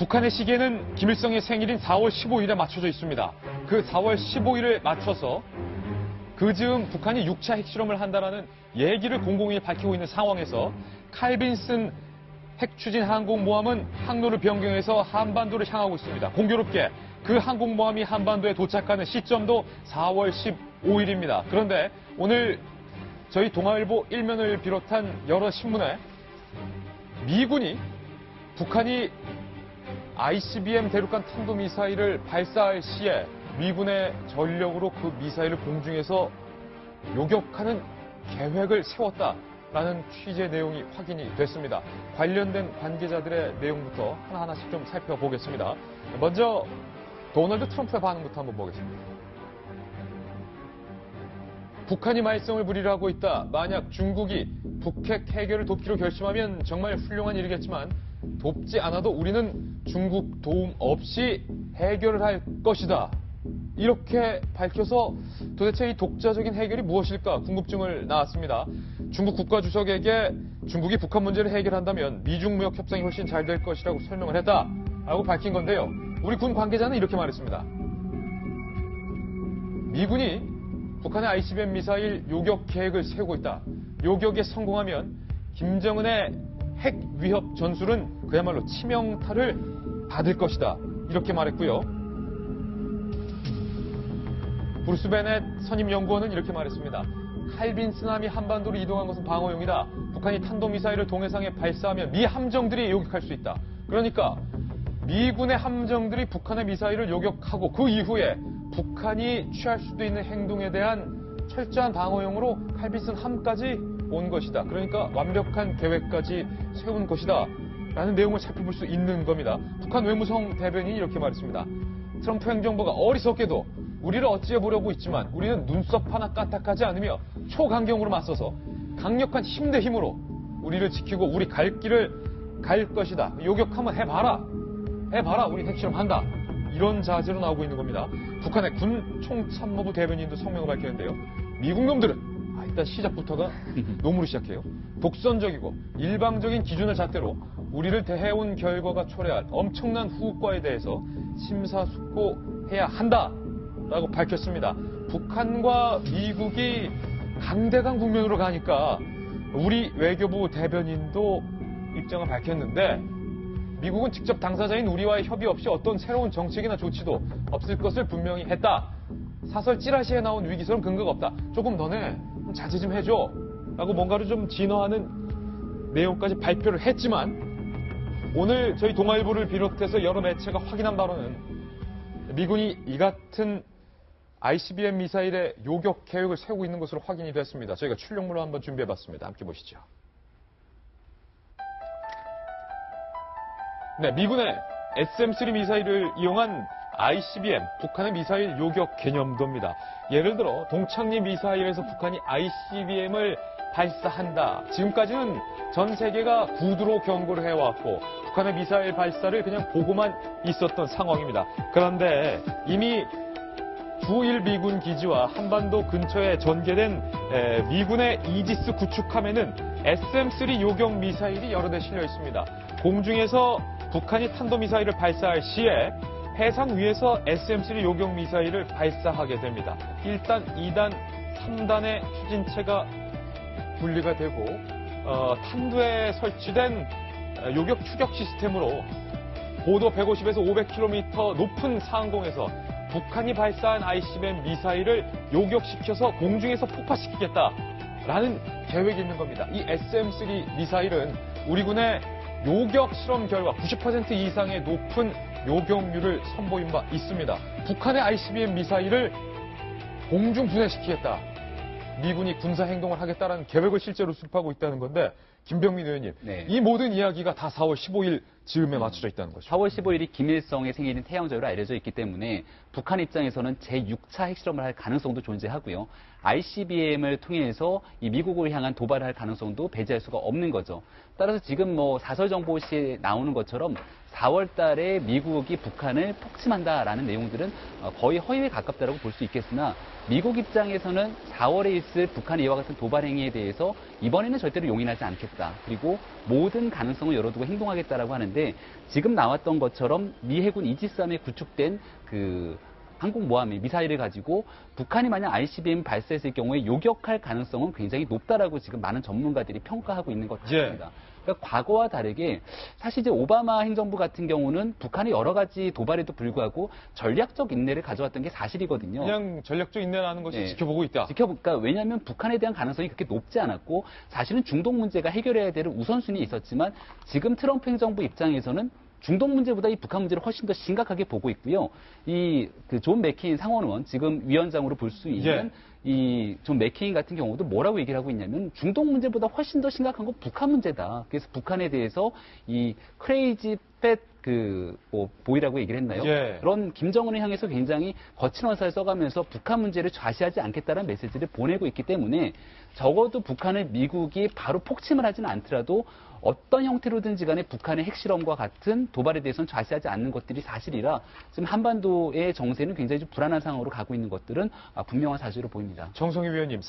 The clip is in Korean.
북한의 시계는 김일성의 생일인 4월 15일에 맞춰져 있습니다. 그 4월 15일에 맞춰서 그 즈음 북한이 6차 핵실험을 한다는 얘기를 공공연히 밝히고 있는 상황에서 칼빈슨 핵추진 항공모함은 항로를 변경해서 한반도를 향하고 있습니다. 공교롭게 그 항공모함이 한반도에 도착하는 시점도 4월 15일입니다. 그런데 오늘 저희 동아일보 1면을 비롯한 여러 신문에 미군이 북한이 ICBM 대륙간 탄도미사일을 발사할 시에 미군의 전력으로 그 미사일을 공중에서 요격하는 계획을 세웠다라는 취재 내용이 확인이 됐습니다. 관련된 관계자들의 내용부터 하나하나씩 좀 살펴보겠습니다. 먼저 도널드 트럼프의 반응부터 한번 보겠습니다. 북한이 말썽을 부리려고 있다. 만약 중국이 북핵 해결을 돕기로 결심하면 정말 훌륭한 일이겠지만 돕지 않아도 우리는 중국 도움 없이 해결을 할 것이다. 이렇게 밝혀서 도대체 이 독자적인 해결이 무엇일까 궁금증을 낳았습니다. 중국 국가주석에게 중국이 북한 문제를 해결한다면 미중 무역 협상이 훨씬 잘 될 것이라고 설명을 했다라고 밝힌 건데요. 우리 군 관계자는 이렇게 말했습니다. 미군이 북한의 ICBM 미사일 요격 계획을 세우고 있다. 요격에 성공하면 김정은의 핵 위협 전술은 그야말로 치명타를 받을 것이다. 이렇게 말했고요. 브루스 베넷 선임연구원은 이렇게 말했습니다. 칼빈슨함이 한반도로 이동한 것은 방어용이다. 북한이 탄도미사일을 동해상에 발사하면 미 함정들이 요격할 수 있다. 그러니까 미군의 함정들이 북한의 미사일을 요격하고 그 이후에 북한이 취할 수도 있는 행동에 대한 철저한 방어용으로 칼빈슨 함까지 온 것이다. 그러니까 완벽한 계획까지 세운 것이다. 라는 내용을 살펴볼 수 있는 겁니다. 북한 외무성 대변인이 이렇게 말했습니다. 트럼프 행정부가 어리석게도 우리를 어찌해보려고 있지만 우리는 눈썹 하나 까딱하지 않으며 초강경으로 맞서서 강력한 힘 대 힘으로 우리를 지키고 우리 갈 길을 갈 것이다. 요격 한번 해봐라. 해봐라. 우리 핵실험한다. 이런 자세로 나오고 있는 겁니다. 북한의 군 총참모부 대변인도 성명을 밝혔는데요. 미국 놈들은 일단 시작부터가 노무를 시작해요. 독선적이고 일방적인 기준을 잣대로 우리를 대해온 결과가 초래할 엄청난 후과에 대해서 심사숙고해야 한다라고 밝혔습니다. 북한과 미국이 강대강 국면으로 가니까 우리 외교부 대변인도 입장을 밝혔는데 미국은 직접 당사자인 우리와의 협의 없이 어떤 새로운 정책이나 조치도 없을 것을 분명히 했다. 사설 찌라시에 나온 위기설은 근거가 없다. 조금 너네 자제 좀 해줘. 라고 뭔가를 좀 진화하는 내용까지 발표를 했지만 오늘 저희 동아일보를 비롯해서 여러 매체가 확인한 바로는 미군이 이 같은 ICBM 미사일의 요격 계획을 세우고 있는 것으로 확인이 됐습니다. 저희가 출력물을 한번 준비해봤습니다. 함께 보시죠. 네, 미군의 SM-3 미사일을 이용한 ICBM, 북한의 미사일 요격 개념도입니다. 예를 들어 동창리 미사일에서 북한이 ICBM을 발사한다. 지금까지는 전 세계가 구두로 경고를 해왔고 북한의 미사일 발사를 그냥 보고만 있었던 상황입니다. 그런데 이미 주1 미군 기지와 한반도 근처에 전개된 미군의 이지스 구축함에는 SM-3 요격 미사일이 여러 대 실려 있습니다. 공중에서 북한이 탄도미사일을 발사할 시에 해상 위에서 SM-3 요격 미사일을 발사하게 됩니다. 1단, 2단, 3단의 추진체가 분리가 되고 탄두에 설치된 요격 추격 시스템으로 고도 150에서 500km 높은 상공에서 북한이 발사한 ICBM 미사일을 요격시켜서 공중에서 폭파시키겠다라는 계획이 있는 겁니다. 이 SM-3 미사일은 우리 군의 요격 실험 결과 90% 이상의 높은 요격률을 선보인 바 있습니다. 북한의 ICBM 미사일을 공중 분해시키겠다. 미군이 군사 행동을 하겠다라는 계획을 실제로 수립하고 있다는 건데 김병민 의원님, 네. 이 모든 이야기가 다 4월 15일 즈음에 맞춰져 있다는 거죠. 4월 15일이 김일성의 생일인 태양절로 알려져 있기 때문에 북한 입장에서는 제6차 핵실험을 할 가능성도 존재하고요. ICBM을 통해서 이 미국을 향한 도발을 할 가능성도 배제할 수가 없는 거죠. 따라서 지금 사설정보시에 나오는 것처럼 4월 달에 미국이 북한을 폭침한다라는 내용들은 거의 허위에 가깝다고 볼 수 있겠으나 미국 입장에서는 4월에 있을 북한의 이와 같은 도발 행위에 대해서 이번에는 절대로 용인하지 않겠다. 그리고 모든 가능성을 열어두고 행동하겠다라고 하는데 있는데 지금 나왔던 것처럼 미 해군 이지스함에 구축된 그 항공모함의 미사일을 가지고 북한이 만약 ICBM 발사했을 경우에 요격할 가능성은 굉장히 높다라고 지금 많은 전문가들이 평가하고 있는 것 같습니다. 그러니까 과거와 다르게 사실 이제 오바마 행정부 같은 경우는 북한의 여러 가지 도발에도 불구하고 전략적 인내를 가져왔던 게 사실이거든요. 그냥 전략적 인내라는 것을 지켜보고 있다. 지켜볼까? 왜냐하면 북한에 대한 가능성이 그렇게 높지 않았고 사실은 중동 문제가 해결해야 될 우선순위에 있었지만 지금 트럼프 행정부 입장에서는 중동 문제보다 이 북한 문제를 훨씬 더 심각하게 보고 있고요. 이 그 존 맥케인 상원의원 지금 위원장으로 볼 수 있는 이 존 맥케인 같은 경우도 뭐라고 얘기를 하고 있냐면 중동 문제보다 훨씬 더 심각한 건 북한 문제다. 그래서 북한에 대해서 이 크레이지 팻 보이라고 얘기를 했나요? 그런 김정은을 향해서 굉장히 거친 언사를 써가면서 북한 문제를 좌시하지 않겠다는 메시지를 보내고 있기 때문에 적어도 북한을 미국이 바로 폭침을 하지는 않더라도 어떤 형태로든지 간에 북한의 핵실험과 같은 도발에 대해서는 좌시하지 않는 것들이 사실이라 지금 한반도의 정세는 굉장히 좀 불안한 상황으로 가고 있는 것들은 분명한 사실로 보입니다. 정성희 위원님,